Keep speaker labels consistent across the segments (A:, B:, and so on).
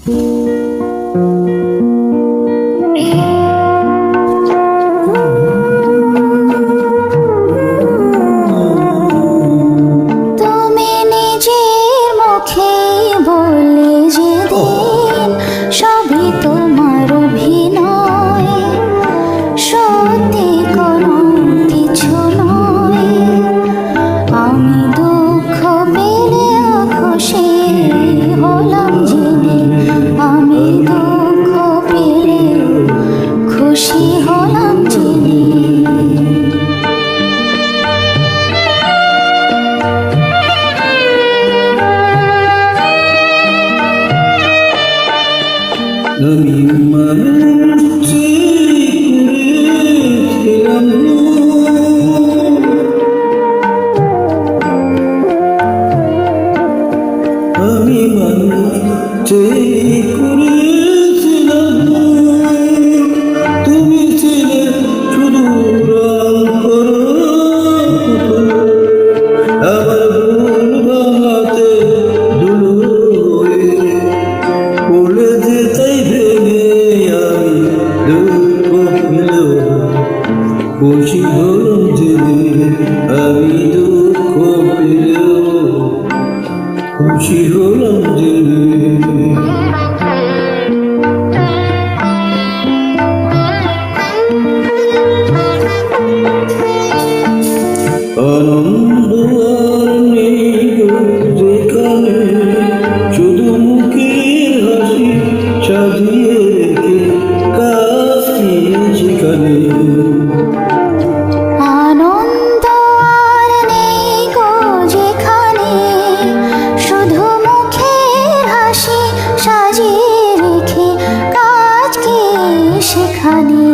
A: আমি মানুষকে করেছিলাম, আমি মানুষকে করেছিলাম, তুমি ছিলে শুধু রং করো, আমার ভুল ভাঙাতে ধুলো পড়ে যেতাই ভেঙে আমি দুঃখ পেলেও খুশি হলাম জেনে, আমি দুঃখ পেলেও খুশি হলাম জেনে। আনন্দ আর নেই যেখানে, শুধু মুখের হাসি সাজিয়ে রেখে কাজ কি সেখানে।
B: আনন্দ আর নেই গো যেখানে, শুধু মুখের হাসি সাজিয়ে রেখে কাজ কি সেখানে।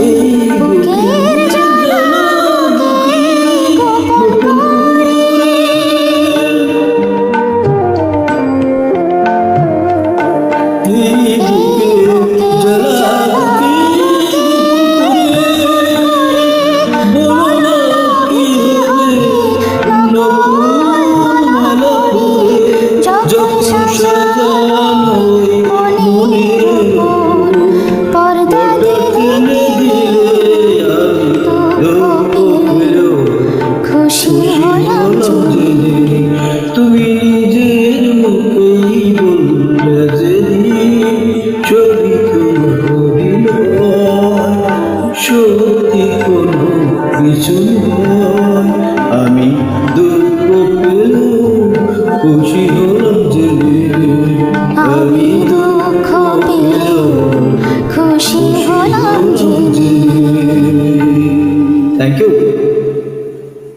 B: এই বুকের জ্বালাকে গোপন করে,
A: এই বুকের জ্বালাকে বলো না কি হবে নতুন মালা পরে, যখন সাজানো মনের উপর
B: পর্দা
A: টেনে দিলে আমি দুঃখ পেলেও
B: খুশি হলাম
A: জেনে। তুমি নিজের মুখেই বললে যেদিন ছবি কোনো অভিনয়, সত্যি কোনো কিছু নয়, আমি দুঃখ পেলেও খুশি হলাম জেনে,
B: আমি দুঃখ পেলেও খুশি হলাম জেনে।
A: Thank you.